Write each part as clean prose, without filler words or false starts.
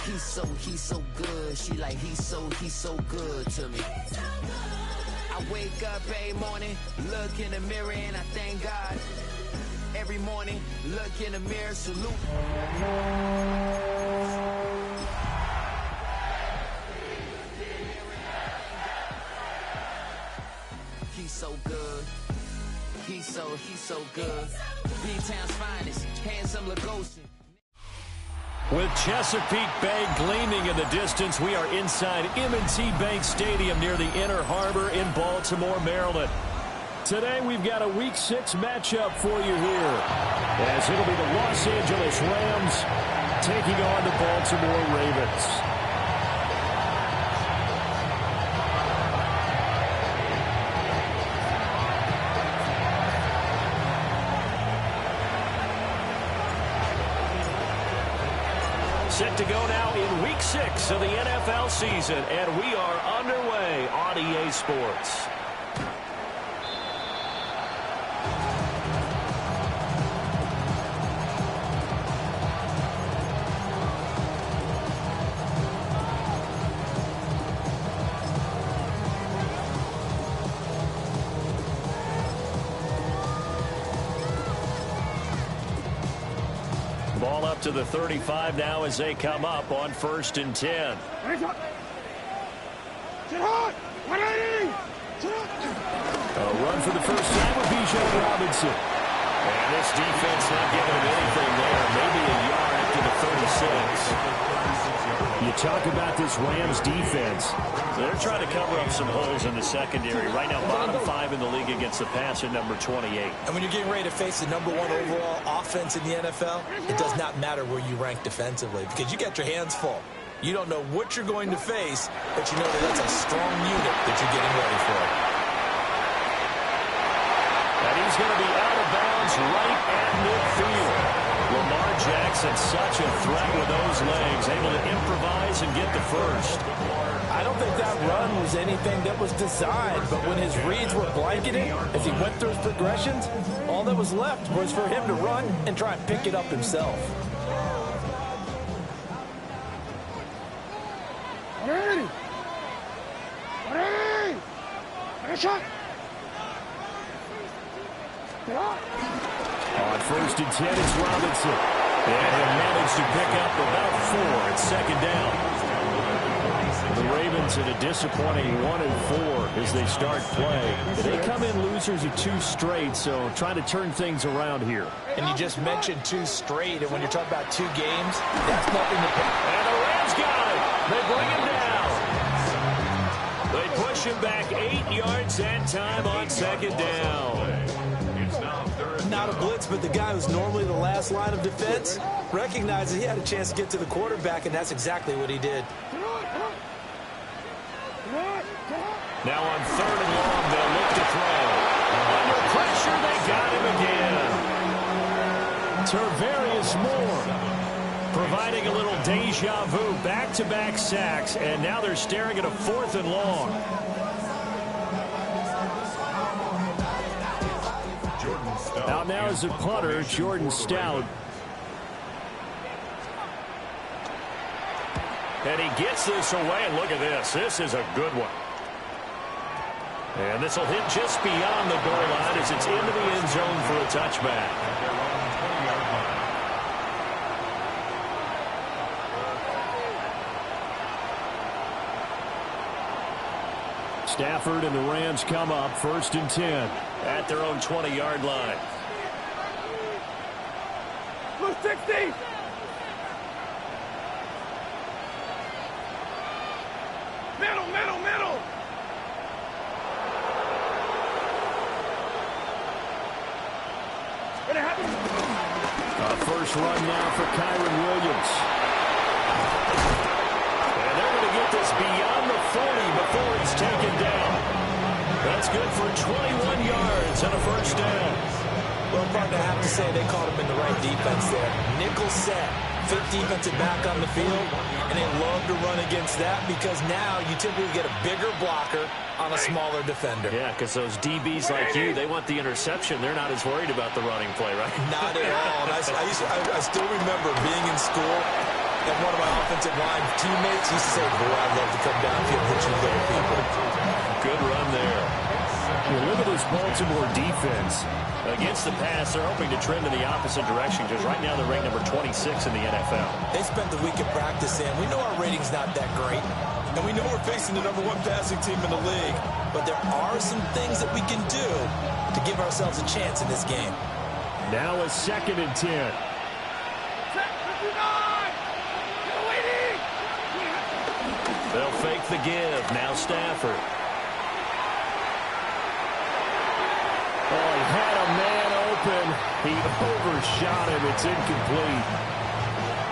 He's so good. She like, he's so good to me. I wake up every morning, look in the mirror, and I thank God. Every morning, look in the mirror, salute. He's so good. He's so good. B-Town's finest, handsome Lagosian. With Chesapeake Bay gleaming in the distance, we are inside M&T Bank Stadium near the Inner Harbor in Baltimore, Maryland. Today we've got a Week 6 matchup for you here, as it'll be the Los Angeles Rams taking on the Baltimore Ravens. Set to go now in Week 6 of the NFL season, and we are underway on EA Sports. Ball up to the 35 now as they come up on 1st and 10. A run for the first time with Bijan Robinson. And this defense not giving him anything there. Maybe a yard after the 36. You talk about this Rams defense. They're trying to cover up some holes in the secondary. Right now, bottom 5 in the league against the pass at number 28. And when you're getting ready to face the number 1 overall offense in the NFL, it does not matter where you rank defensively because you got your hands full. You don't know what you're going to face, but you know that that's a strong unit that you're getting ready for. And he's going to be out of bounds right at midfield. Lamar Jackson, such a threat with those legs, able to improvise and get the first. I don't think that run was anything that was designed, but when his reads were blanketed, as he went through his progressions, all that was left was for him to run and try and pick it up himself. Ready! Ready! Take a shot! On 1st and 10, it's Robinson. And he'll manage to pick up about 4 at 2nd down. The Ravens in a disappointing 1-4 as they start play. They come in losers of 2 straight, so trying to turn things around here. And you just mentioned 2 straight, and when you're talking about 2 games, that's nothing to pick. And the Rams got it. They bring him down. They push him back 8 yards that time on 2nd down. Not a blitz, but the guy who's normally the last line of defense recognized that he had a chance to get to the quarterback, and that's exactly what he did. Now on 3rd and long, they'll look to throw. Under pressure, they got him again. Tarvarius Moore providing a little deja vu, back-to-back sacks, and now they're staring at a 4th and long. Out now is the punter, Jordan Stout. And he gets this away, and look at this. This is a good one. And this will hit just beyond the goal line as it's into the end zone for a touchback. Stafford and the Rams come up 1st and 10 at their own 20-yard line. Blue 60! Middle, middle, middle! What happened? First run now for Kyron Williams. And they're going to get this beyond the 40 before he's taken down. That's good for 21 yards and a 1st down. Well, partner, I have to say they caught him in the right defense there. Nickel set, 5th defensive back on the field, and they love to run against that because now you typically get a bigger blocker on a smaller defender. Yeah, because those DBs like you, they want the interception. They're not as worried about the running play, right? Not at all. And I still remember being in school, And one of my offensive line teammates used to say, boy, I'd love to come downfield and hit you little people. Good run there. Well, look at this Baltimore defense. Against the pass, they're hoping to trend in the opposite direction because right now they're ranked number 26 in the NFL. They spent the week at practice, and we know our rating's not that great. And we know we're facing the number 1 passing team in the league. But there are some things that we can do to give ourselves a chance in this game. Now a 2nd and 10. They'll fake the give. Now Stafford. Oh, he had a man open. He overshot him. It's incomplete.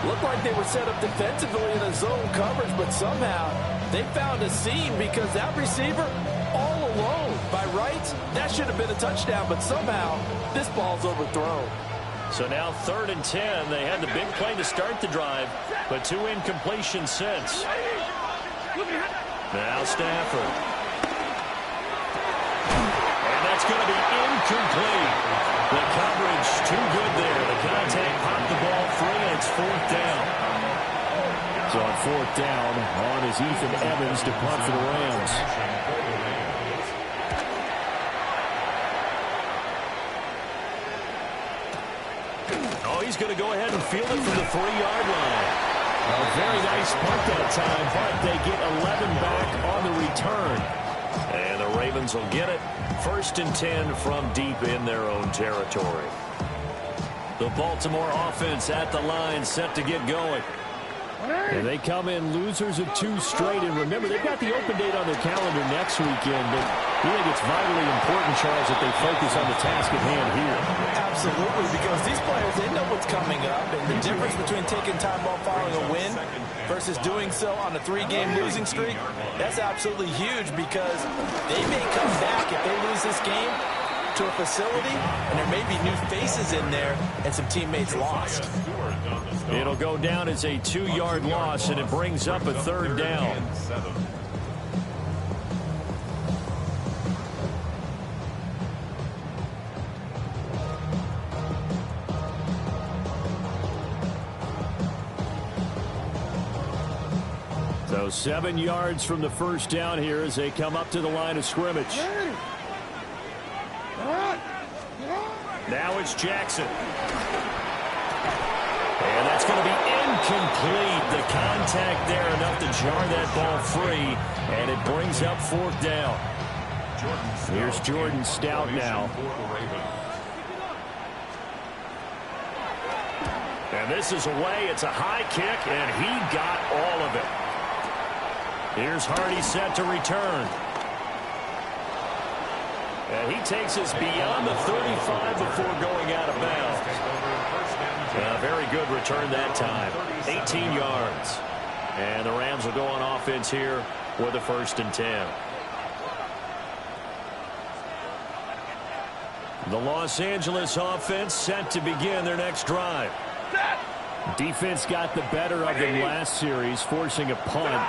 Looked like they were set up defensively in a zone coverage, but somehow they found a seam because that receiver all alone. By rights, that should have been a touchdown, but somehow this ball's overthrown. So now 3rd and 10. They had the big play to start the drive, but 2 incompletions since. Now Stafford. And that's going to be incomplete. The coverage too good there. The contact popped the ball free, and it's 4th down. So on 4th down, on is Ethan Evans to punt for the Rams. Oh, he's going to go ahead and field it from the 3-yard line. A very nice punt that time, but they get 11 back on the return. And the Ravens will get it. 1st and 10 from deep in their own territory. The Baltimore offense at the line, set to get going. And they come in losers of 2 straight. And remember, they've got the open date on their calendar next weekend. But I think it's vitally important, Charles, that they focus on the task at hand here. Absolutely, because these players, they know what's coming up. And the difference between taking time off following a win versus doing so on a 3-game losing streak, that's absolutely huge because they may come back if they lose this game to a facility, and there may be new faces in there and some teammates lost. It'll go down as a 2-yard loss, and it brings up a 3rd down. So 7 yards from the 1st down here as they come up to the line of scrimmage. Now it's Jackson. And that's going to be incomplete. The contact there enough to jar that ball free, and it brings up 4th down. Here's Jordan Stout now. And this is away. It's a high kick, and he got all of it. Here's Hardy set to return. And he takes us beyond the 35 before going out of bounds. A very good return that time. 18 yards. And the Rams will go on offense here with a 1st and 10. The Los Angeles offense set to begin their next drive. Defense got the better of them last series, forcing a punt.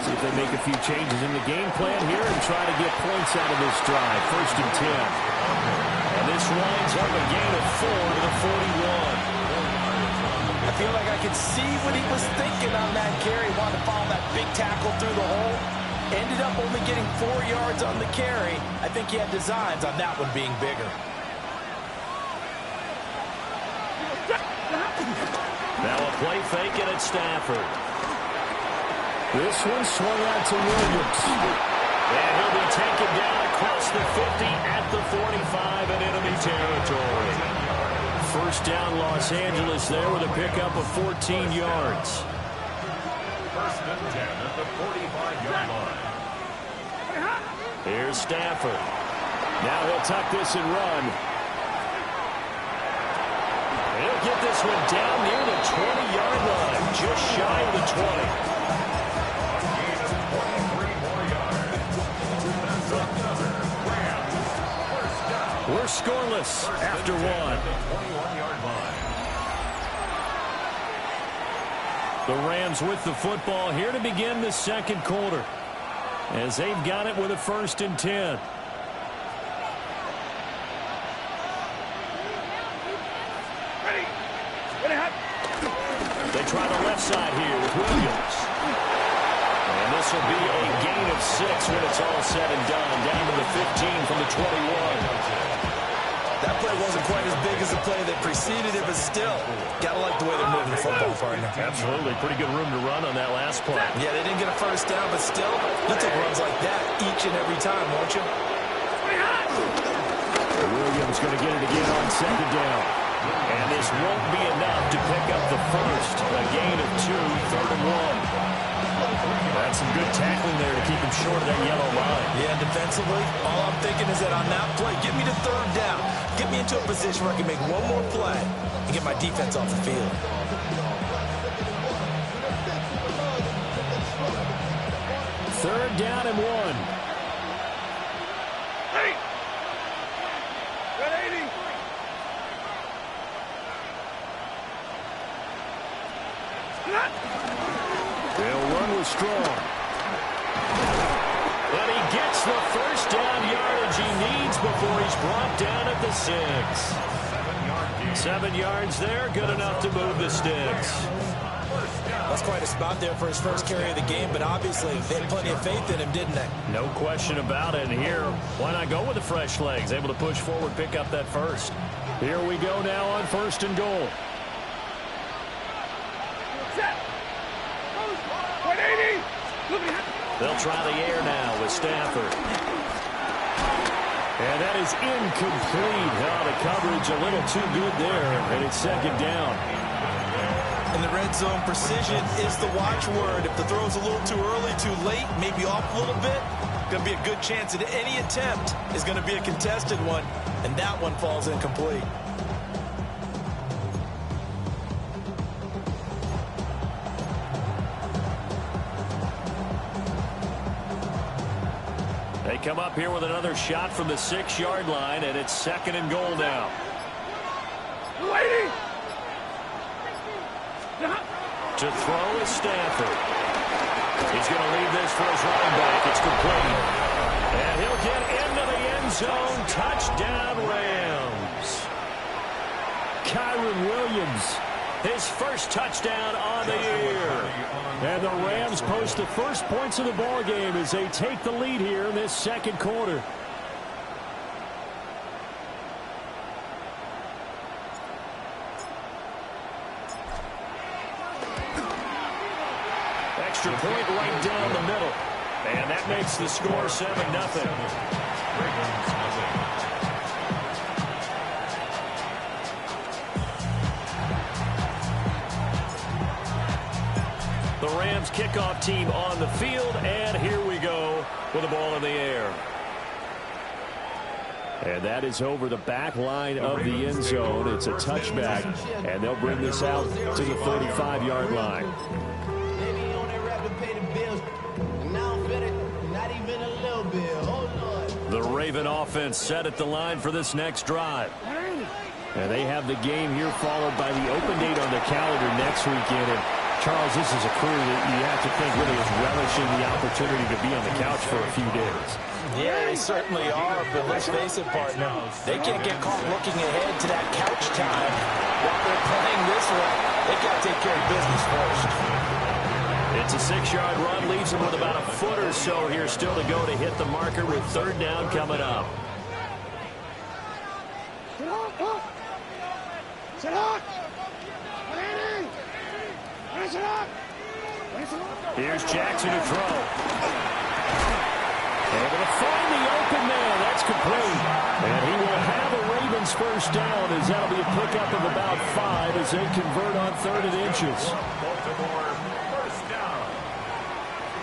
See if they make a few changes in the game plan here and try to get points out of this drive. 1st and 10. And this winds up a gain of 4 to the 41. I feel like I could see what he was thinking on that carry. Wanted to follow that big tackle through the hole. Ended up only getting 4 yards on the carry. I think he had designs on that one being bigger. Now a play fake, and it's Stafford. This one swung out to Williams. And he'll be taken down across the 50 at the 45 in enemy territory. 1st down Los Angeles there with a pickup of 14 yards. 1st and 10 at the 45-yard line. Here's Stafford. Now he'll tuck this and run. He'll get this one down near the 20-yard line, just shy of the 20. We're scoreless after 1. The Rams with the football here to begin the 2nd quarter, as they've got it with a 1st and 10. They try the left side here with Williams. And this will be a gain of 6 when it's all said and done. Down to the 15 from the 21. That play wasn't quite as big as the play that preceded it, but still, got to like the way they're moving the football, partner. Absolutely. Pretty good room to run on that last play. Yeah, they didn't get a first down, but still, you take runs like that each and every time, won't you? Williams going to get it again on second down. And this won't be enough to pick up the first. A gain of 2, 3rd and 1. That's some good tackling there to keep him short of that yellow line. Yeah, defensively, all I'm thinking is that on that play, get me to 3rd down. Get me into a position where I can make one more play and get my defense off the field. Third down and 1. Hey! Red 80! They'll run with Strong. And he gets the first down yardage he needs before he's brought down at the 6. 7 yards there, good enough to move the sticks. That's quite a spot there for his first carry of the game, but obviously they had plenty of faith in him, didn't they? No question about it. And here, why not go with the fresh legs? Able to push forward, pick up that first. Here we go now on 1st and goal. They'll try the air now with Stafford. And that is incomplete. Now the coverage a little too good there, and it's 2nd down. In the red zone, precision is the watchword. If the throw's a little too early, too late, maybe off a little bit, going to be a good chance that any attempt is going to be a contested one, and that one falls incomplete. They come up here with another shot from the 6-yard line, and it's 2nd and goal now. Waiting! To throw is Stafford. He's going to leave this for his running back. It's complete. And he'll get into the end zone. Touchdown, Rams. Kyron Williams, his first touchdown on the year. And the Rams post the first points of the ball game as they take the lead here in this 2nd quarter. Extra point right down the middle. And that makes the score 7-0. The Rams kickoff team on the field, and here we go with the ball in the air. And that is over the back line of the end zone. It's a touchback, and they'll bring this out to the 35-yard line. The Raven offense set at the line for this next drive. And they have the game here followed by the open date on the calendar next weekend. And Charles, this is a crew that you have to think really is relishing the opportunity to be on the couch for a few days. Yeah, they certainly are, but let's face it, partner. They can't get caught looking ahead to that couch time while they're playing this way. They've got to take care of business first. It's a 6-yard run, leaves them with about a foot or so here still to go to hit the marker with 3rd down coming up. Here's Jackson to throw. Able to find the open man. That's complete. And he will have a Ravens first down as that'll be a pickup of about 5 as they convert on 3rd and inches. Baltimore, first down.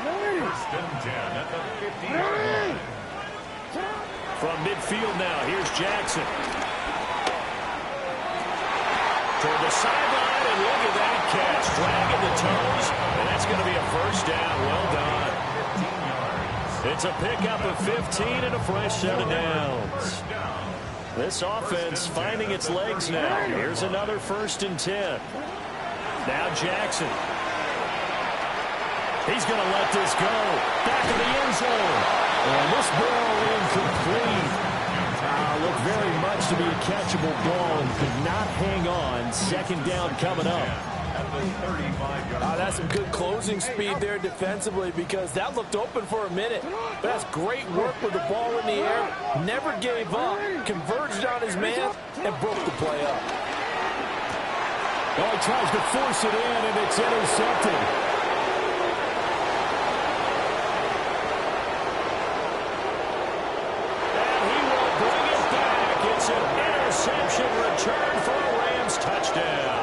1st and 10 at the 50-yard line. From midfield now, here's Jackson. Toward the sideline, and look at that catch. Dragging the toes, and that's going to be a first down. Well done. It's a pickup of 15 and a fresh set of downs. This offense finding its legs now. Here's another 1st and 10. Now Jackson. He's going to let this go. Back of the end zone. And this ball incomplete. Looked very much to be a catchable ball and could not hang on. 2nd down coming up. at the 35-yard line. That's some good closing speed there defensively because that looked open for a minute. But that's great work with the ball in the air. Never gave up, converged on his man, and broke the play up. Oh, he tries to force it in, and it's intercepted. And he will bring it back. It's an interception return for a Rams touchdown.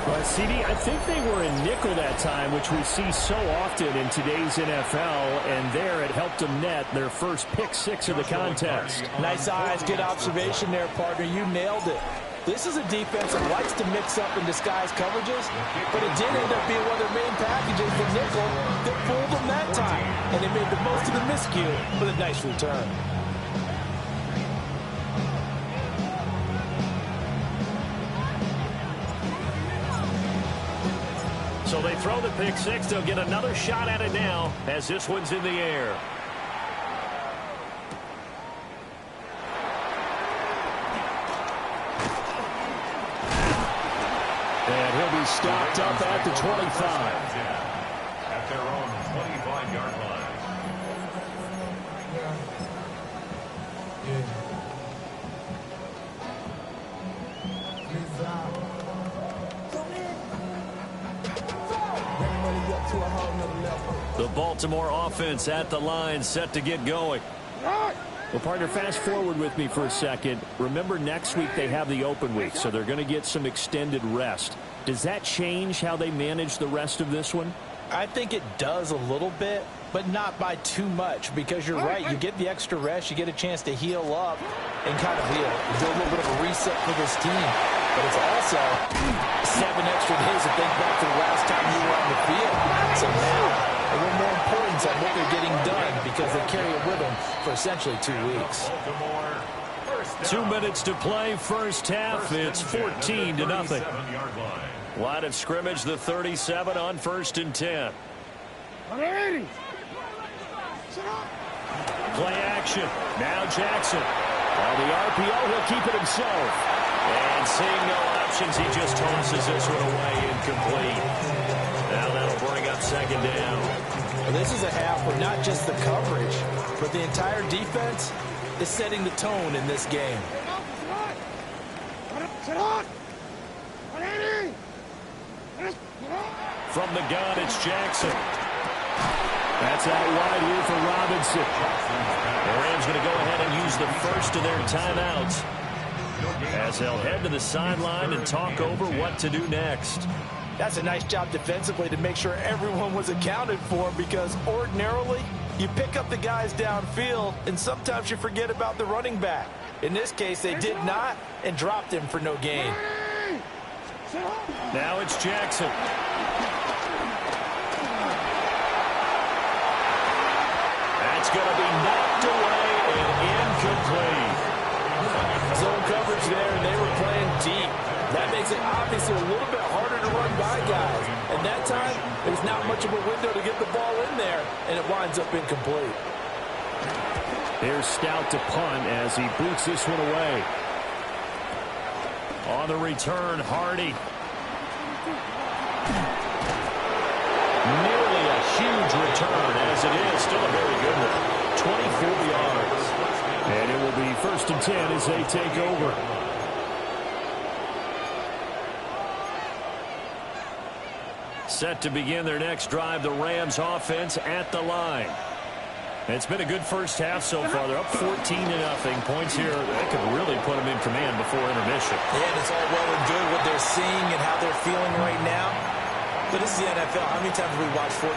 Well, CD, I think they were in nickel that time, which we see so often in today's NFL, and there it helped them net their first pick six of the contest. Nice eyes, good observation there, partner. You nailed it. This is a defense that likes to mix up and disguise coverages, but it did end up being one of their main packages, the nickel, that fooled them that time. And they made the most of the miscue with a nice return. So they throw the pick six. They'll get another shot at it now as this one's in the air. And he'll be stopped up at the 25. At their own 25-yard line. The Baltimore offense at the line, set to get going. Well, partner, fast forward with me for a second. Remember, next week they have the open week, so they're going to get some extended rest. Does that change how they manage the rest of this one? I think it does a little bit, but not by too much, because you're right. You get the extra rest. You get a chance to heal up and kind of do a little bit of a reset for this team. But it's also 7 extra days to think back to the last time you were on the field. So now, a little more importance on what they're getting done because they carry it with them for essentially 2 weeks. 2 minutes to play, first half. It's 14-0. Line of scrimmage, the 37 on 1st and 10. Play action. Now Jackson. On the RPO, he'll keep it himself. And seeing no options, he just tosses this one away incomplete. Now that'll bring up 2nd down. Well, this is a half where not just the coverage, but the entire defense is setting the tone in this game. From the gun, it's Jackson. That's out wide here for Robinson. The Rams going to go ahead and use the first of their timeouts as they'll head to the sideline and talk over what to do next. That's a nice job defensively to make sure everyone was accounted for, because ordinarily you pick up the guys downfield and sometimes you forget about the running back. In this case, they did not and dropped him for no gain. Now it's Jackson. That's going to be knocked away and incomplete. Zone coverage there, and they were playing deep. That makes it obviously a little bit harder to run by guys. And that time, there's not much of a window to get the ball in there, and it winds up incomplete. Here's Stout to punt as he boots this one away. On the return, Hardy. Nearly a huge return, as it is. Still a very good one. 24 yards. And it will be 1st and 10 as they take over. Set to begin their next drive, the Rams offense at the line. It's been a good first half so far. They're up 14-0. Points here that could really put them in command before intermission. Yeah, and it's all well and good what they're seeing and how they're feeling right now. But this is the NFL. How many times have we watched 14-0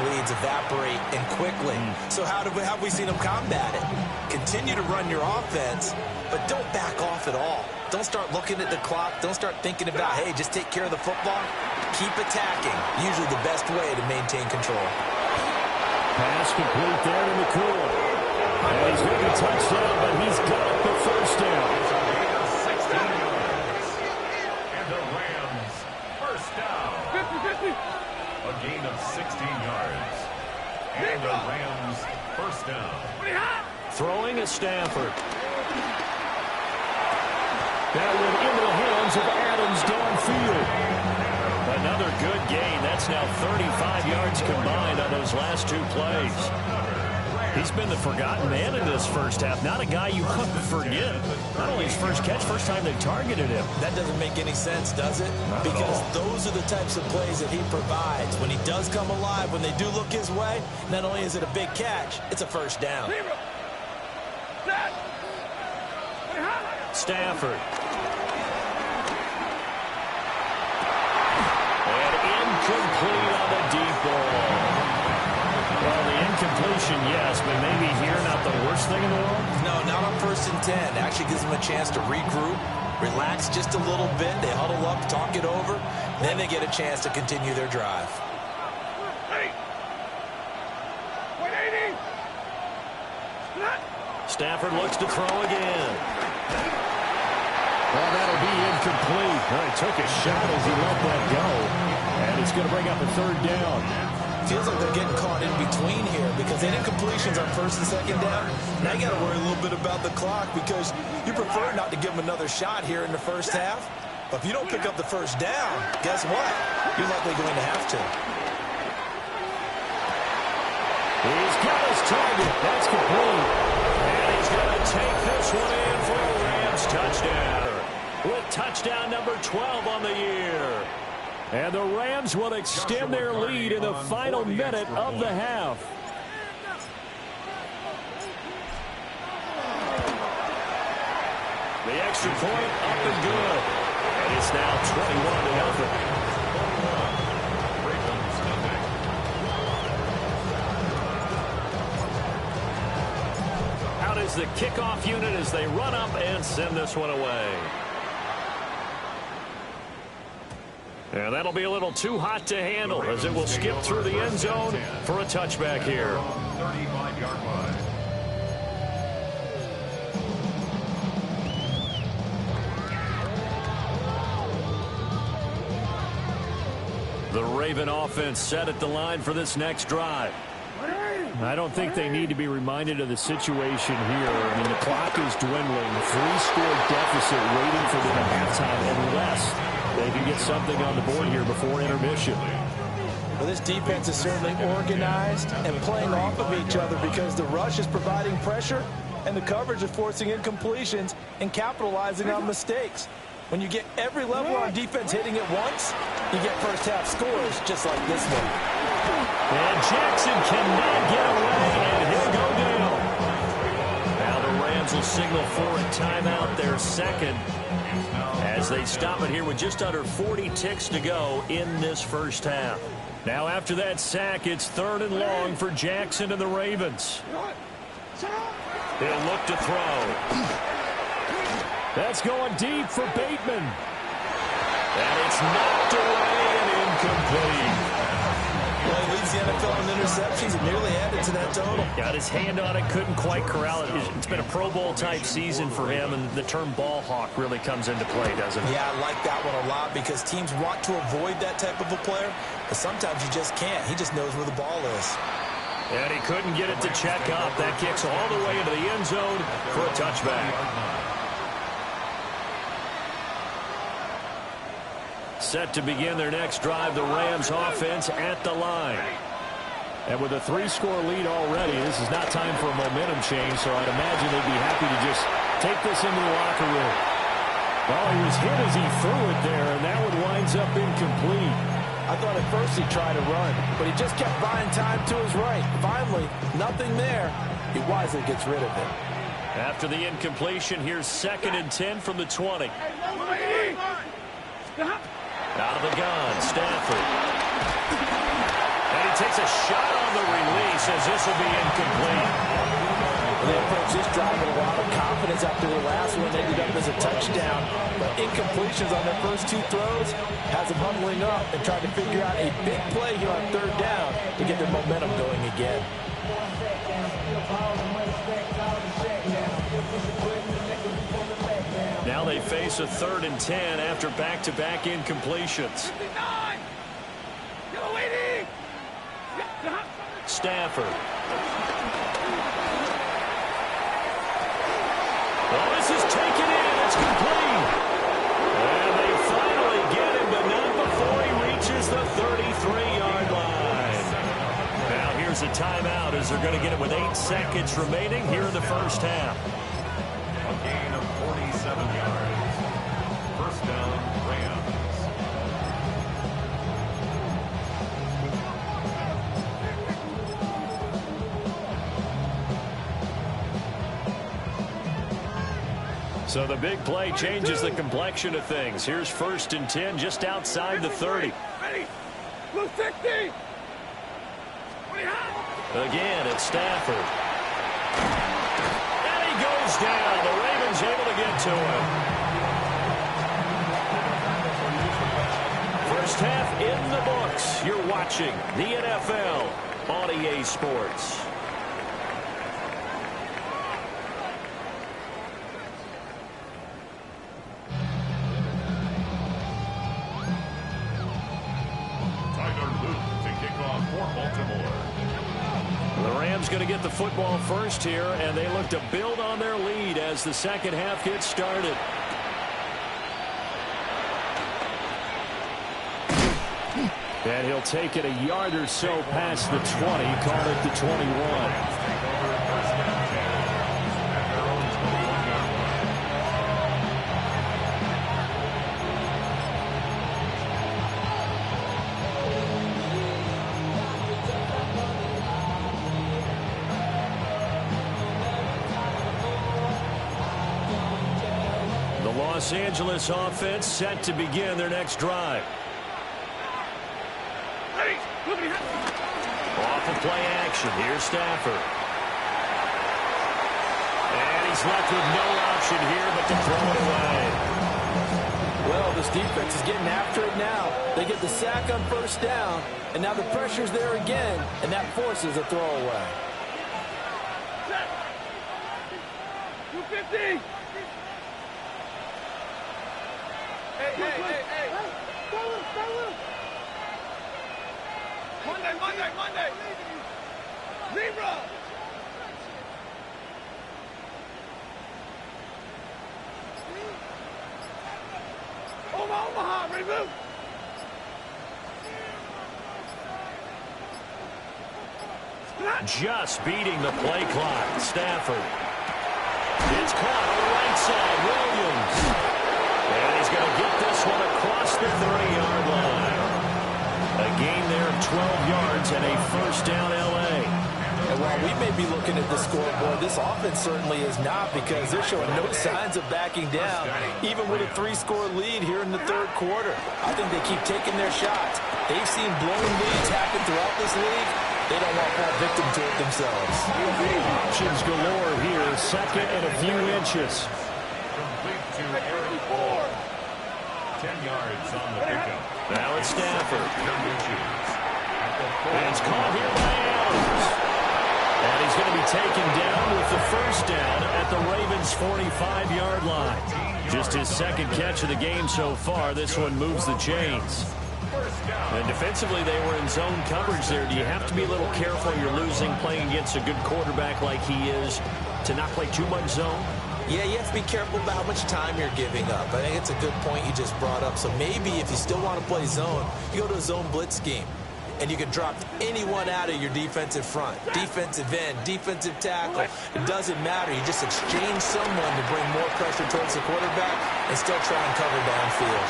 leads evaporate and quickly? So how have we seen them combat it? Continue to run your offense, but don't back off at all. Don't start looking at the clock. Don't start thinking about, hey, just take care of the football. Keep attacking. Usually the best way to maintain control. Pass complete there to McCool. And he's going to be touchdown, but he's got the first down. 16 yards. And the Rams, first down. 50-50. A gain of 16 yards. And the Rams, first down. Throwing is Stafford. That went into the hands of Adams downfield. Another good gain. That's now 35 yards combined on those last two plays. He's been the forgotten man in this first half. Not a guy you want to forget. Not only his first catch, first time they targeted him. That doesn't make any sense, does it? Because those are the types of plays that he provides. When he does come alive, when they do look his way, not only is it a big catch, it's a first down. Stafford. And incomplete on the deep ball. Well, the incompletion, yes, but maybe here not the worst thing in the world? No, not on 1st and 10. Actually gives them a chance to regroup, relax just a little bit. They huddle up, talk it over. Then they get a chance to continue their drive. Stafford looks to throw again. Well, that'll be incomplete. Well, he took a shot as he let that go. And it's going to bring up a third down. Feels like they're getting caught in between here because they had incompletions on 1st and 2nd down. Now you got to worry a little bit about the clock because you prefer not to give them another shot here in the first half. But if you don't pick up the first down, guess what? You're likely going to have to. He's got his target. That's complete. And he's going to take this one in for a Rams touchdown. With touchdown number 12 on the year. And the Rams will extend their lead in the final minute of the half. The extra point up and good. And it's now 21-0. Out is the kickoff unit as they run up and send this one away. And that'll be a little too hot to handle as it will skip through the end zone for a touchback here. 35-yard line. The Raven offense set at the line for this next drive. I don't think they need to be reminded of the situation here. I mean, the clock is dwindling. 3-score deficit waiting for them at halftime unless they can get something on the board here before intermission. Well, this defense is certainly organized and playing off of each other because the rush is providing pressure and the coverage is forcing incompletions and capitalizing on mistakes. When you get every level on defense hitting at once, you get first-half scores just like this one. And Jackson cannot get away, and he'll go down. Now the Rams will signal for a timeout, their second, as they stop it here with just under 40 ticks to go in this first half. Now after that sack, it's 3rd and long for Jackson and the Ravens. They'll look to throw. That's going deep for Bateman. And it's knocked away and incomplete. Well, he leads the NFL in interceptions and nearly added to that total. Got his hand on it, couldn't quite corral it. It's been a Pro Bowl-type season for him, and the term ball hawk really comes into play, doesn't it? Yeah, I like that one a lot because teams want to avoid that type of a player, but sometimes you just can't. He just knows where the ball is. And he couldn't get it to check up. That kicks all the way into the end zone for a touchback. Set to begin their next drive, the Rams offense at the line. And with a 3-score lead already, this is not time for a momentum change, so I'd imagine they'd be happy to just take this into the locker room. Well, he was hit as he threw it there, and that one winds up incomplete. I thought at first he'd try to run, but he just kept buying time to his right. Finally, nothing there. He wisely gets rid of it. After the incompletion, here's 2nd and 10 from the 20. Out of the gun, Stafford. And he takes a shot on the release as this will be incomplete. They approach this drive with a lot of confidence after their last one ended up as a touchdown. But incompletions on their first 2 throws has them huddling up and trying to figure out a big play here on 3rd down to get their momentum going again. Now they face a 3rd and 10 after back-to-back incompletions. Stafford. Well, this is taken in. It's complete. a timeout as they're going to get it with 8 seconds remaining here in the first half. A gain of 47 yards. First down, Rams. So the big play changes the complexion of things. Here's 1st and 10 just outside the 30. Ready. Blue 60. Again, it's Stafford. And he goes down. The Ravens able to get to him. First half in the books. You're watching the NFL on EA Sports. Going to get the football first here, and they look to build on their lead as the second half gets started. And he'll take it a yard or so past the 20, call it the 21. Los Angeles offense set to begin their next drive. Off of play action. Here's Stafford. And he's left with no option here but to throw it away. Well, this defense is getting after it now. They get the sack on first down, and now the pressure's there again, and that forces a throwaway. 250. Hey. Monday. Libra. Omaha, remove. Just beating the play clock. Stafford. It's caught on the right side. Williams. And he's going to get this one across the 30-yard line. A gain there of 12 yards and a first down L.A. And while we may be looking at the scoreboard, this offense certainly is not, because they're showing no signs of backing down, even with a 3-score lead here in the third quarter. I think they keep taking their shots. They've seen blown leads happen throughout this league. They don't want to fall victim to it themselves. Options galore here. Second and a few inches. Complete to Eric Ford. 10 yards on the pickup. Now it's Stafford. And it's caught here by Adams. And he's going to be taken down with the first down at the Ravens' 45-yard line. Just his second catch of the game so far. This one moves the chains. And defensively, they were in zone coverage there. Do you have to be a little careful? You're losing, playing against a good quarterback like he is, to not play too much zone? Yeah, you have to be careful about how much time you're giving up. I think it's a good point you just brought up. So maybe if you still want to play zone, you go to a zone blitz scheme. And you can drop anyone out of your defensive front. Defensive end, defensive tackle. It doesn't matter. You just exchange someone to bring more pressure towards the quarterback and still try and cover downfield.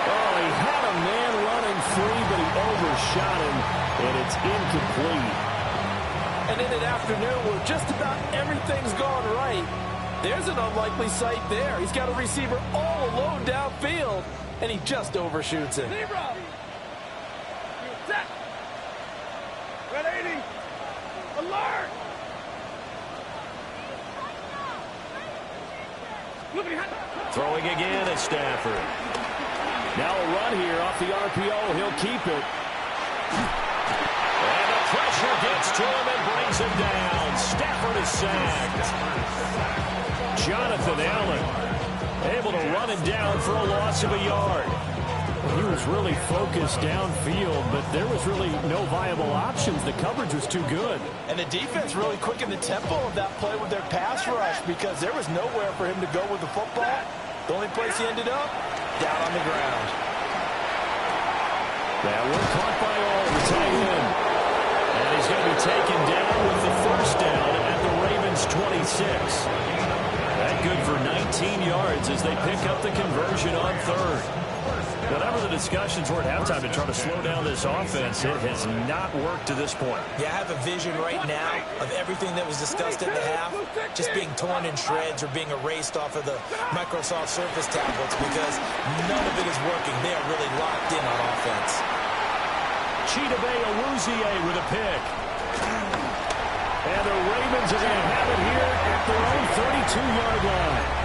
Oh, he had a man running free, but he overshot him, and it's incomplete. And in an afternoon where just about everything's gone right, there's an unlikely sight there. He's got a receiver all alone downfield, and he just overshoots him. Red 80. Alert. Throwing again at Stafford. Now a run here off the RPO. He'll keep it. And the pressure gets to him and brings him down. Stafford is sacked. Jonathan Allen able to run him down for a loss of a yard. He was really focused downfield, but there was really no viable options. The coverage was too good. And the defense really quickened the tempo of that play with their pass rush, because there was nowhere for him to go with the football. The only place he ended up, down on the ground. That one caught by all, the tight end. And he's going to be taken yards as they pick up the conversion on third. Whatever the discussions were at halftime to try to slow down this offense, it has not worked to this point. Yeah, I have a vision right now of everything that was discussed at the half just being torn in shreds or being erased off of the Microsoft Surface tablets because none of it is working. They are really locked in on offense. Chidobe Awuzie with a pick. And the Ravens are going to have it here at their own 32-yard line.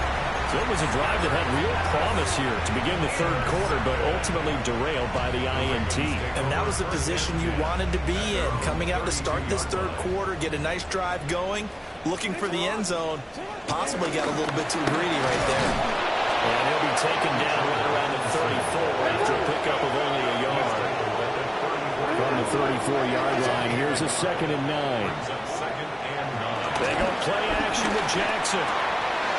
So it was a drive that had real promise here to begin the third quarter, but ultimately derailed by the INT. And that was the position you wanted to be in. Coming out to start this third quarter, get a nice drive going, looking for the end zone. Possibly got a little bit too greedy right there. And he'll be taken down right around the 34 after a pickup of only a yard. From the 34-yard line, here's a 2nd and 9. They go play action with Jackson.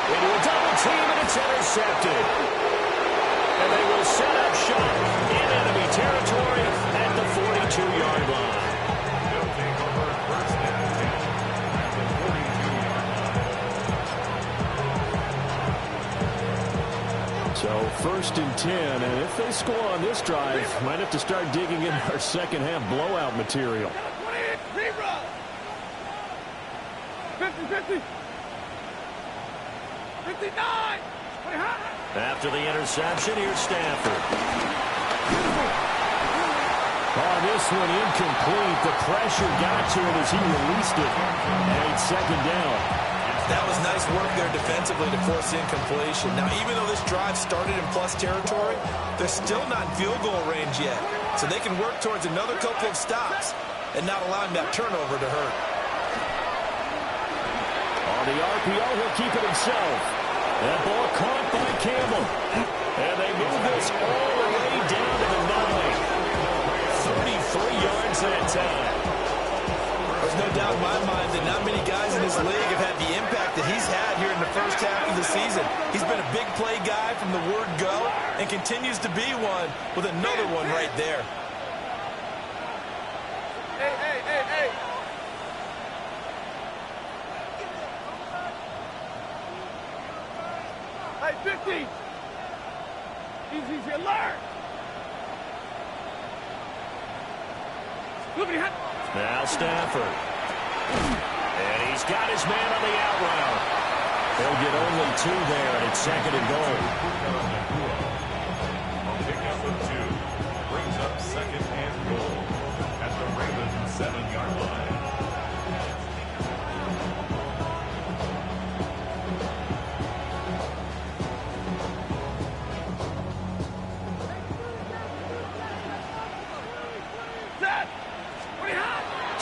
Into a double team, and it's intercepted. And they will set up shop in enemy territory at the 42-yard line. They'll take over first and 10 at the 42. So 1st and 10, and if they score on this drive, might have to start digging in our second half blowout material. 50-50. 59. After the interception, here's Stafford. Oh, this one incomplete. The pressure got to him as he released it. And it's 2nd down. That was nice work there defensively to force the incompletion. Now, even though this drive started in plus territory, they're still not in field goal range yet. So they can work towards another couple of stops and not allowing that turnover to hurt. On the RPO, he'll keep it himself. That ball caught by Campbell. And they move this all the way down to the 9. 33 yards that time. There's no doubt in my mind that not many guys in this league have had the impact that he's had here in the first half of the season. He's been a big play guy from the word go and continues to be one with another one right there. Hey. Hey, 50. Easy, alert. Now Stafford. And he's got his man on the out route. They'll get only 2 there, and it's 2nd and goal. Pick up of 2. Brings up 2nd and goal at the Ravens 7-yard line.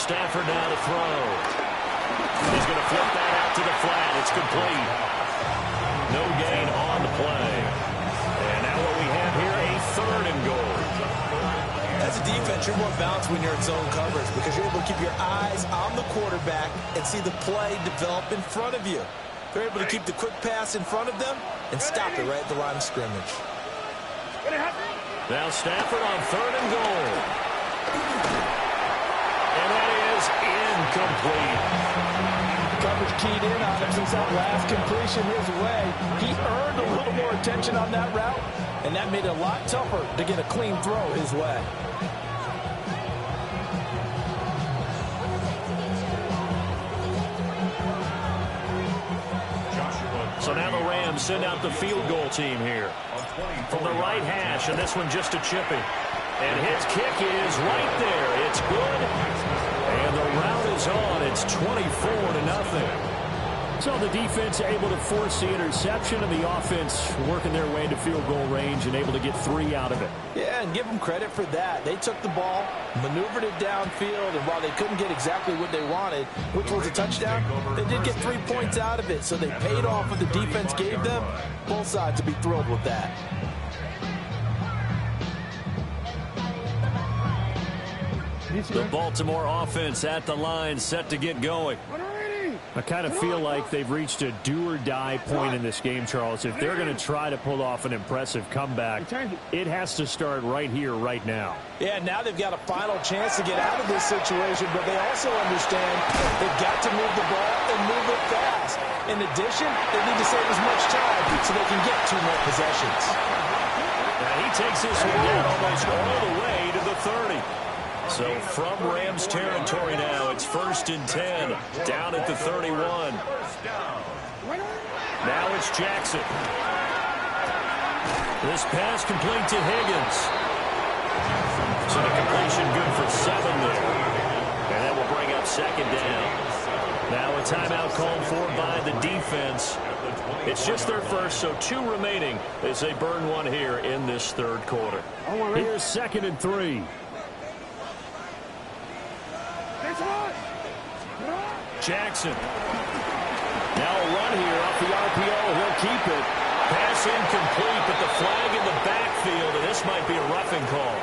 Stafford now to throw. He's going to flip that out to the flat. It's complete. No gain on the play. And now what we have here, a 3rd and goal. As a defense, you're more balanced when you're in zone coverage because you're able to keep your eyes on the quarterback and see the play develop in front of you. They're able to keep the quick pass in front of them and stop it right at the line of scrimmage. Now Stafford on 3rd and goal. And that is incomplete. Coverage keyed in on him since that last completion his way. He earned a little more attention on that route, and that made it a lot tougher to get a clean throw his way. So now the Rams send out the field goal team here. From the right hash, and this one just a chipping. And his kick is right there. It's good. And the route is on. It's 24-0. So the defense able to force the interception, and the offense working their way to field goal range and able to get 3 out of it. Yeah, and give them credit for that. They took the ball, maneuvered it downfield, and while they couldn't get exactly what they wanted, which was a touchdown, they did get 3 points out of it. So they paid off what the defense gave them. Both sides will be thrilled with that. The Baltimore offense at the line, set to get going. I kind of feel like they've reached a do-or-die point in this game, Charles. If they're going to try to pull off an impressive comeback, it has to start right here, right now. Yeah, now they've got a final chance to get out of this situation, but they also understand they've got to move the ball and move it fast. In addition, they need to save as much time so they can get 2 more possessions. Now he takes this one down almost all the way to the 30. So from Rams territory now, it's 1st and 10, down at the 31. Now it's Jackson. This pass complete to Higgins. So the completion good for 7 there. And that will bring up 2nd down. Now a timeout called for by the defense. It's just their first, so 2 remaining as they burn one here in this 3rd quarter. Here's 2nd and 3. Jackson. Now a run here off the RPO. He'll keep it. Pass incomplete, but the flag in the backfield, and this might be a roughing call.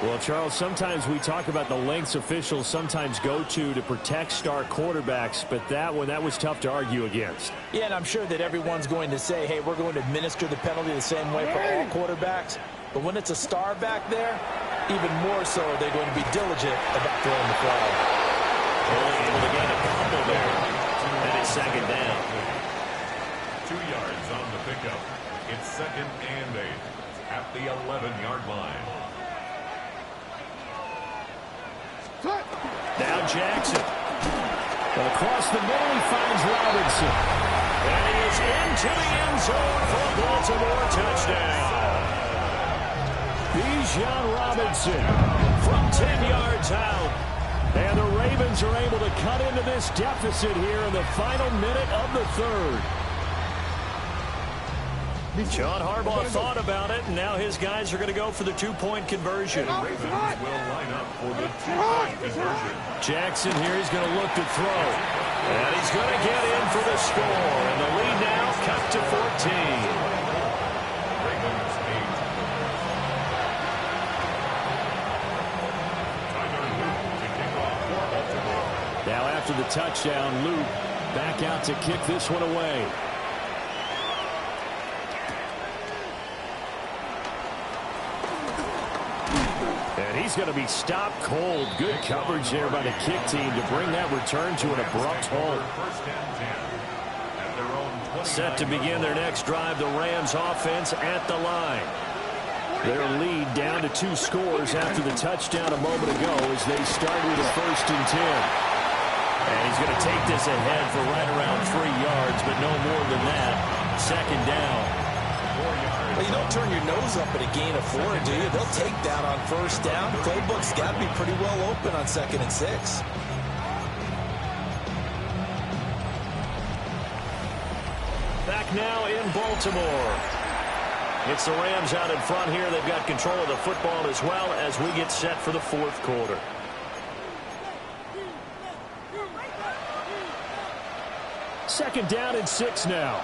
Well, Charles, sometimes we talk about the lengths officials sometimes go to protect star quarterbacks, but that was tough to argue against. Yeah, and I'm sure that everyone's going to say, hey, we're going to administer the penalty the same way for all quarterbacks. But when it's a star back there, even more so, they're going to be diligent about throwing the flag. Only able to gain a couple there. And it's 2nd down. 2 yards on the pickup. It's 2nd and 8 at the 11-yard line. Now Jackson. And across the middle, he finds Robinson. And he is into the end zone for a Baltimore touchdown. Bijan Robinson from 10 yards out. And the Ravens are able to cut into this deficit here in the final minute of the 3rd. John Harbaugh thought about it, and now his guys are going to go for the 2-point conversion. The Ravens will line up for the 2-point conversion. Jackson here is going to look to throw. And he's going to get in for the score. And the lead now cut to 14. Now after the touchdown, Luke back out to kick this one away. And he's going to be stopped cold. Good coverage there by the kick team to bring that return to an abrupt halt. Set to begin their next drive, the Rams offense at the line. Their lead down to 2 scores after the touchdown a moment ago as they start with a 1st and 10. And he's going to take this ahead for right around 3 yards, but no more than that. 2nd down. Well, you don't turn your nose up at a gain of 4, do you? They'll take that on 1st down. Playbook's got to be pretty well open on 2nd and 6. Back now in Baltimore. It's the Rams out in front here. They've got control of the football as well as we get set for the 4th quarter. Second down and 6 now.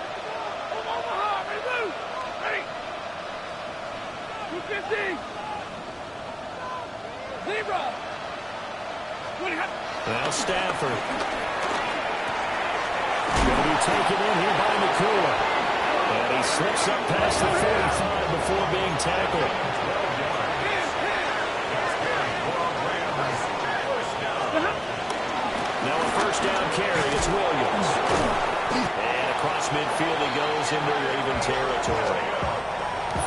Now Stafford. Going to be taken in here by McCoy. And he slips up past the 45 before being tackled. Now a 1st down carry. It's Williams. And across midfield he goes into Raven territory.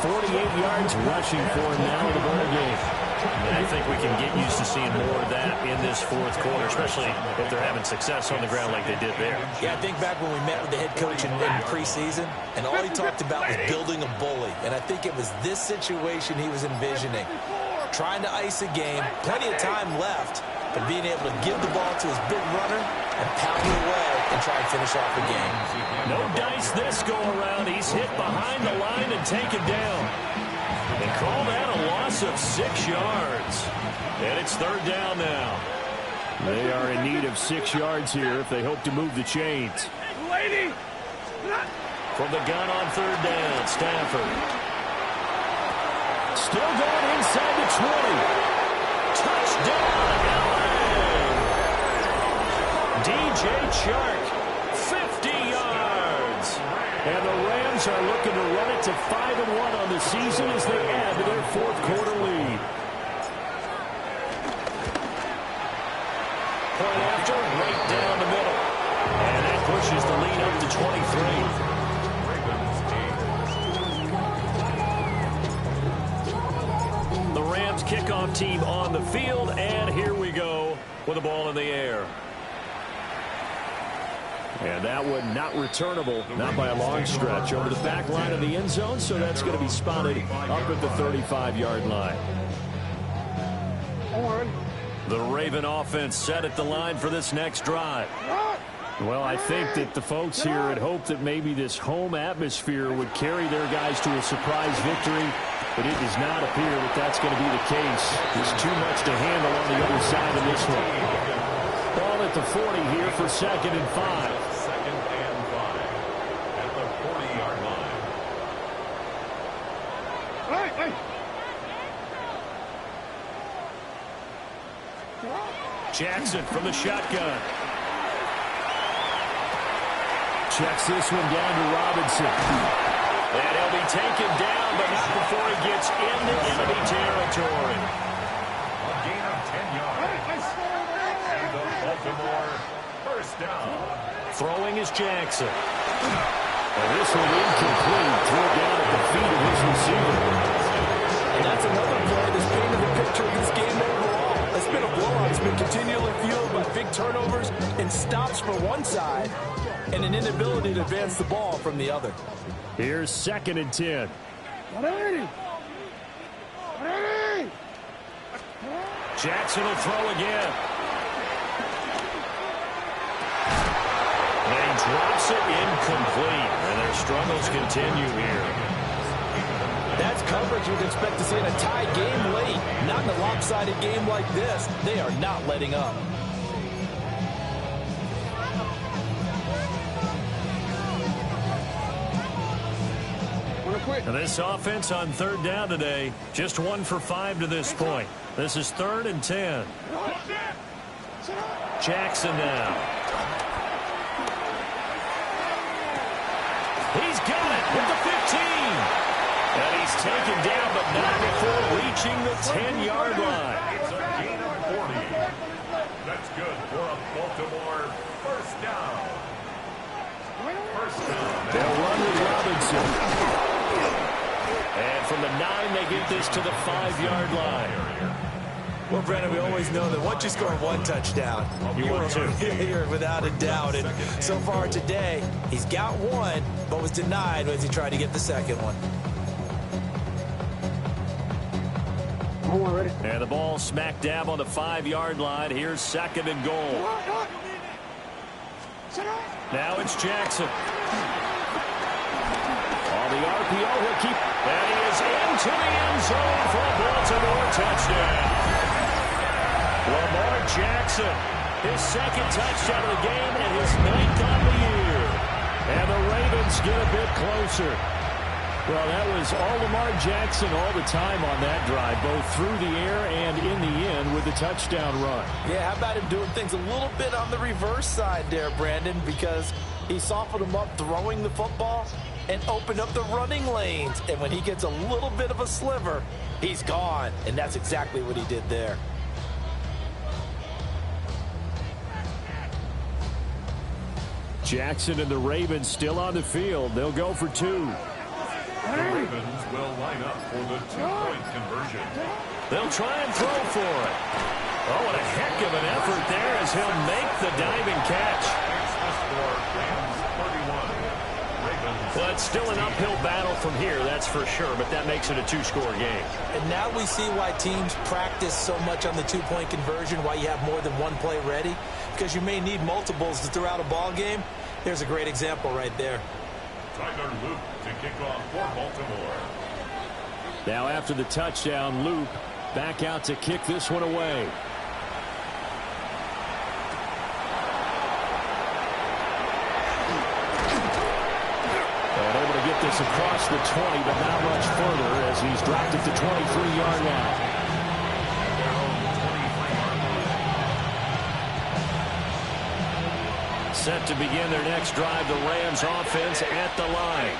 48 yards rushing for him now in the ball game. And I think we can get used to seeing more of that in this 4th quarter, especially if they're having success on the ground like they did there. Yeah, I think back when we met with the head coach in preseason, and all he talked about was building a bully. And I think it was this situation he was envisioning. Trying to ice a game, plenty of time left, but being able to give the ball to his big runner and pound it away and try and finish off the game. No dice this go-around. He's hit behind the line and taken down. They call that a loss of 6 yards. And it's 3rd down now. They are in need of 6 yards here if they hope to move the chains. From the gun on 3rd down, Stafford. Still going inside the 20. Touchdown, LA! DJ Chark, 50 yards. And the Rams are looking to run it to 5-1 on the season as they add to their fourth quarter lead. Point after, right down the middle. And that pushes the lead up to 23. The Rams kickoff team on the field, and here we go with the ball in the air. And that one not returnable, not by a long stretch, over the back line of the end zone, so that's going to be spotted up at the 35-yard line. The Raven offense set at the line for this next drive. Well, I think that the folks here had hoped that maybe this home atmosphere would carry their guys to a surprise victory, but it does not appear that that's going to be the case. There's too much to handle on the other side of this one. Ball at the 40 here for 2nd and 5. 2nd and 5 at the 40-yard line. Jackson from the shotgun. Checks this one down to Robinson. And he'll be taken down, but not before he gets into enemy territory. A gain of 10 yards. And the Baltimore first down. Throwing is Jackson. And this one incomplete. Threw it down at the feet of his receiver. And that's another play that's painted the picture of this game overall. It's been a blowout. It's been continually fueled by big turnovers and stops for one side and an inability to advance the ball from the other. Here's 2nd and 10. Jackson will throw again. And he drops it incomplete. And their struggles continue here. That's coverage you'd expect to see in a tie game late. Not in a lopsided game like this. They are not letting up. And this offense on 3rd down today, just 1 for 5 to this point. This is 3rd and 10. Jackson now. He's got it at the 15. And he's taken down, but not before reaching the 10-yard line. It's a gain of 40. That's good for a Baltimore first down. First down. They'll run with Robinson. And from the 9, they get this to the 5-yard line. Well, Brandon, we always know that once you score one touchdown, You want two. You're without a doubt. And so far today, he's got one, but was denied as he tried to get the second one. And the ball smack dab on the 5-yard line. Here's 2nd and goal. Now it's Jackson. On the RPO, he'll keep. And he is into the end zone for a Baltimore touchdown. Lamar Jackson, his 2nd touchdown of the game and his 9th on the year. And the Ravens get a bit closer. Well, that was all Lamar Jackson all the time on that drive, both through the air and in the end with the touchdown run. Yeah, how about him doing things a little bit on the reverse side there, Brandon, because he softened him up throwing the football and opened up the running lanes. And when he gets a little bit of a sliver, he's gone. And that's exactly what he did there. Jackson and the Ravens still on the field. They'll go for 2. The Ravens will line up for the 2-point conversion. They'll try and throw for it. Oh, what a heck of an effort there as he'll make the diving catch. Makes the score Rams 31. Ravens. Well, it's still an uphill battle from here, that's for sure, but that makes it a 2-score game. And now we see why teams practice so much on the 2-point conversion, why you have more than one play ready, because you may need multiples throughout a ball game. There's a great example right there. Tyler Luke to kick off for Baltimore. Now after the touchdown, Luke back out to kick this one away. And able to get this across the 20, but not much further as he's dropped it to 23-yard line. Set to begin their next drive, the Rams offense at the line.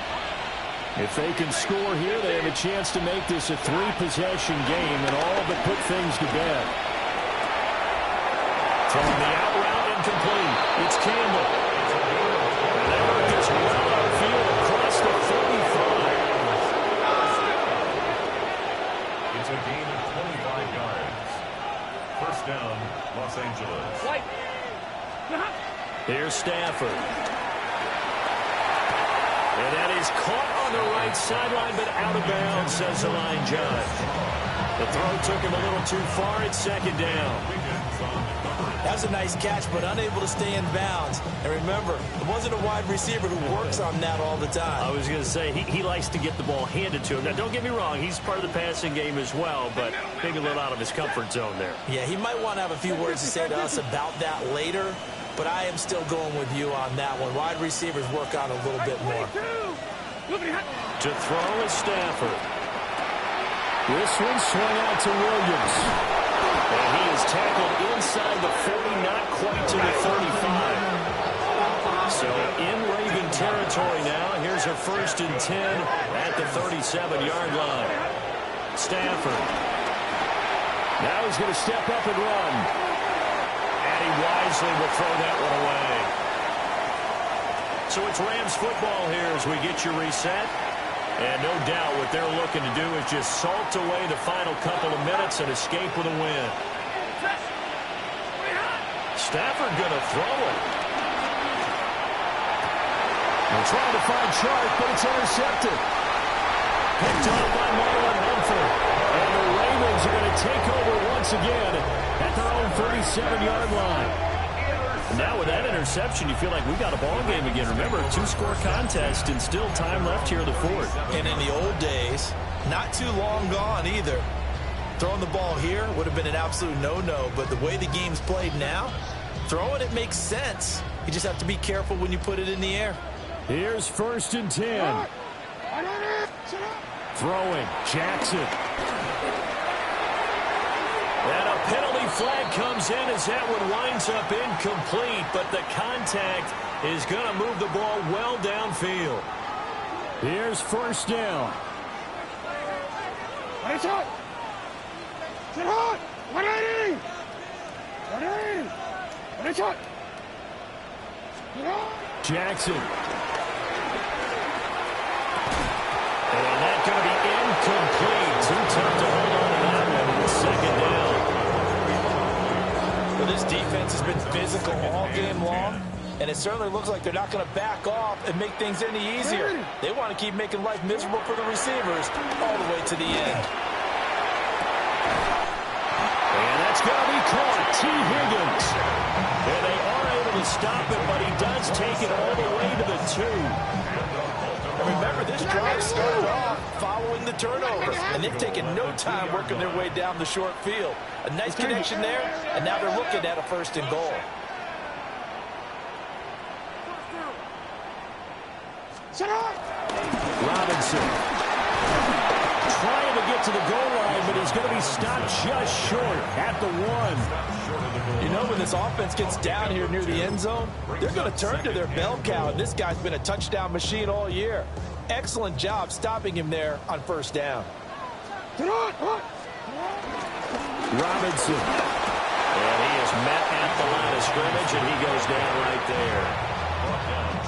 If they can score here, they have a chance to make this a 3-possession game and all but put things to bed. Throwing the out route incomplete. It's Campbell. And they work this well outfield across the 45. It's a gain of 25 yards. First down, Los Angeles. Here's Stafford. And that is caught on the right sideline, but out of bounds, says the line judge. The throw took him a little too far. It's second down. That's a nice catch, but unable to stay in bounds. And remember, it wasn't a wide receiver who works on that all the time. I was going to say, he likes to get the ball handed to him. Now, don't get me wrong. He's part of the passing game as well, but maybe a little out of his comfort zone there. Yeah, he might want to have a few words to say to us about that later, but I am still going with you on that one. Wide receivers work on a little bit more. To throw is Stafford. This one swung out to Williams. And he is tackled inside the 40, not quite to the 35. So in Raven territory now. Here's a 1st and 10 at the 37-yard line. Stafford. Now he's going to step up and run. And he wisely will throw that one away. So it's Rams football here as we get you reset. And no doubt what they're looking to do is just salt away the final couple of minutes and escape with a win. Stafford going to throw it. They're trying to find Sharp, but it's intercepted. Picked off by Marlon Humphrey. And the Ravens are going to take over once again at their own 37-yard line. Now with that interception, you feel like we got a ball game again. Remember, a 2-score contest and still time left here in the 4th. And in the old days, not too long gone either. Throwing the ball here would have been an absolute no-no, but the way the game's played now, throwing it makes sense. You just have to be careful when you put it in the air. Here's 1st and 10. Throwing, Jackson. And a penalty flag comes in as that one winds up incomplete, but the contact is going to move the ball well downfield. Here's 1st down. Jackson. And that's going to be incomplete. Too tough to hold on to that one with 2nd down. Well, this defense has been physical all game long, and it certainly looks like they're not going to back off and make things any easier. They want to keep making life miserable for the receivers all the way to the end. And that's going to be caught. T. Higgins. And they are able to stop it, but he does take it all the way to the 2. And remember, this drive started off following the turnover, and they've taken no time working their way down the short field. A nice connection there, and now they're looking at a 1st and goal. Robinson trying to get to the goal line, but he's going to be stopped just short at the 1. You know, when this offense gets down here near the end zone, they're going to turn to their bell cow, and this guy's been a touchdown machine all year. Excellent job stopping him there on 1st down. Robinson. And he is met at the line of scrimmage, and he goes down right there.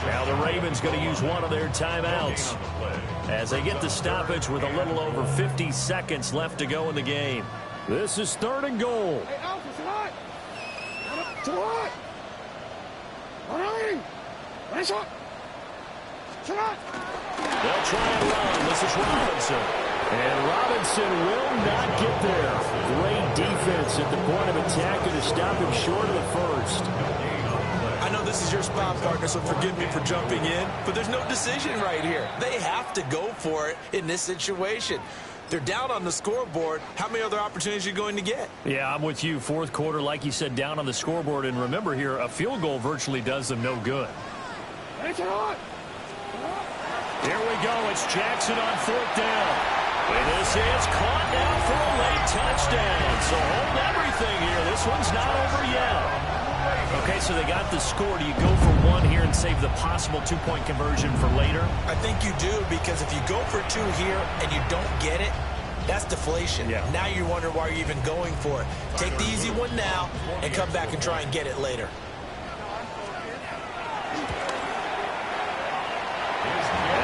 Now the Ravens going to use one of their timeouts as they get the stoppage with a little over 50 seconds left to go in the game. This is 3rd and goal. They'll try and run. This is Robinson. And Robinson will not get there. Great defense at the point of attack to stop him short of the 1st. I know this is your spot, partner, so forgive me for jumping in, but there's no decision right here. They have to go for it in this situation. They're down on the scoreboard. How many other opportunities are you going to get? Yeah, I'm with you. 4th quarter, like you said, down on the scoreboard. And remember here, a field goal virtually does them no good. Here we go. It's Jackson on 4th down. And this is caught now for a late touchdown. So hold everything here. This one's not over yet. Okay, so they got the score. Do you go for one here and save the possible two-point conversion for later? I think you do, because if you go for two here and you don't get it, that's deflation. Yeah. Now you wonder why you're even going for it. Take the easy one now and come back and try and get it later.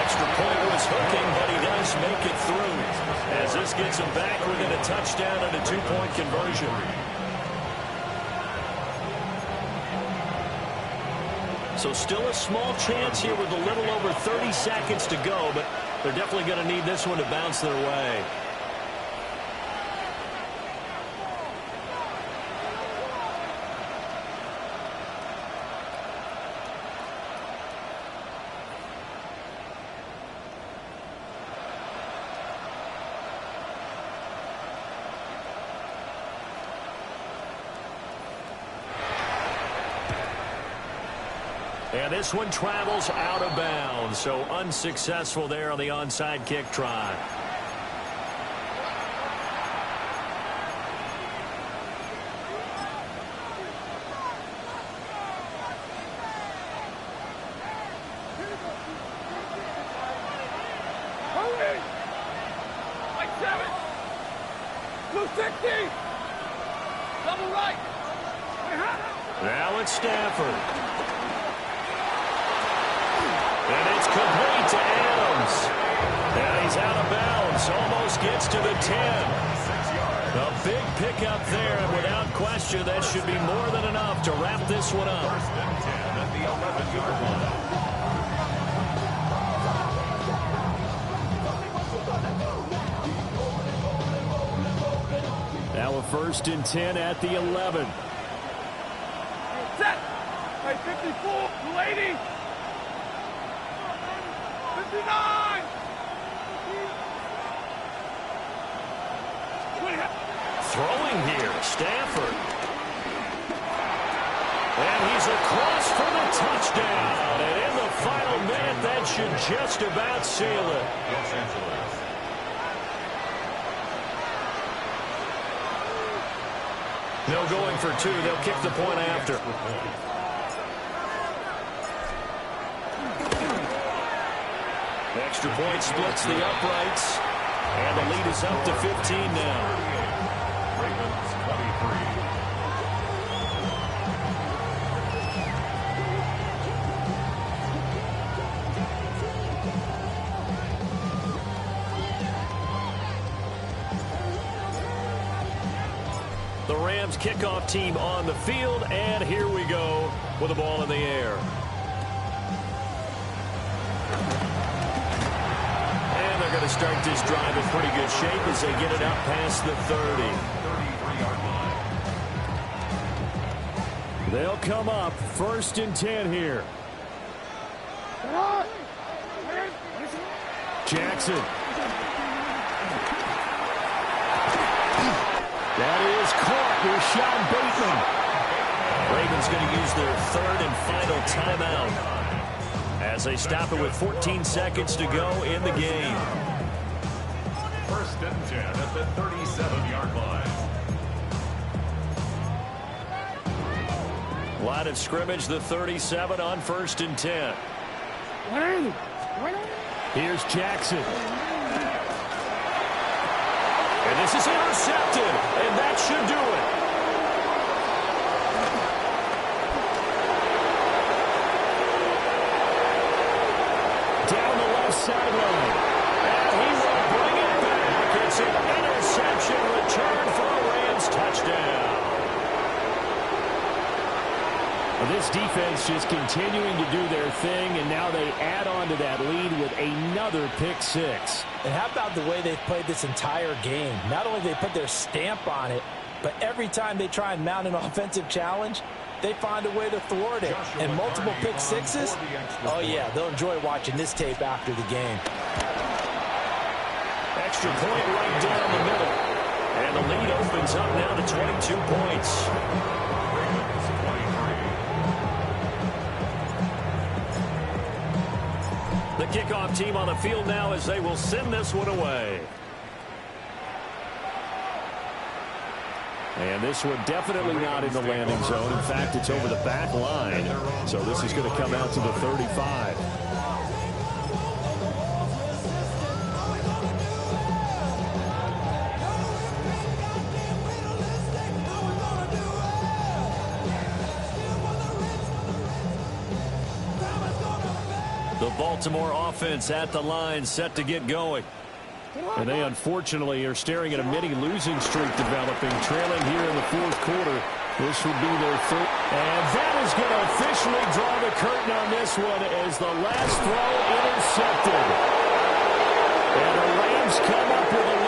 Extra point was hooking, but he does make it through, as this gets him back within a touchdown and a two-point conversion. So still a small chance here with a little over 30 seconds to go, but they're definitely going to need this one to bounce their way. And this one travels out of bounds, so unsuccessful there on the onside kick try. Hurry! Like 7! 260! Double right! Now it's Stafford. And it's complete to Adams. And he's out of bounds. Almost gets to the 10. A big pickup there, and without question, that should be more than enough to wrap this one up. First and 10 at the 11-yard line. Now a first and 10 at the 11. Set! Right, 54! 280! 59! Throwing here, Stafford. And he's across for the touchdown. And in the final minute, that should just about seal it. Los Angeles. No going for two. They'll kick the point after. Extra point splits the uprights. And the lead is up to 15 now. Ravens 23. The Rams kickoff team on the field, and here we go with the ball in the air. And they're going to start this drive in pretty good shape as they get it up past the 30. 33-yard line. They'll come up first and 10 here. Jackson. That is caught. Rashawn Bateman. Ravens going to use their third and final timeout as they stop it with 14 seconds to go in the game. First and 10 at the 37-yard line. Line of scrimmage, the 37 on first and 10. Here's Jackson. And this is intercepted, and that should do it. Down the left sideline. And he will bring it back. It's an interception return for a Rams touchdown. This defense just continuing to do their thing, and now they add on to that lead with another pick six. And how about the way they've played this entire game? Not only do they put their stamp on it, but every time they try and mount an offensive challenge, they find a way to thwart it. And multiple pick sixes? Oh, yeah, they'll enjoy watching this tape after the game. Extra point right down the middle. And the lead opens up now to 22 points. The kickoff team on the field now as they will send this one away. And this one definitely not in the landing zone. In fact, it's over the back line. So this is going to come out to the 35. The Baltimore offense at the line, set to get going. And they unfortunately are staring at a mini losing streak developing, trailing here in the fourth quarter. This would be their third. And that is going to officially draw the curtain on this one as the last throw intercepted. And the Rams come up with a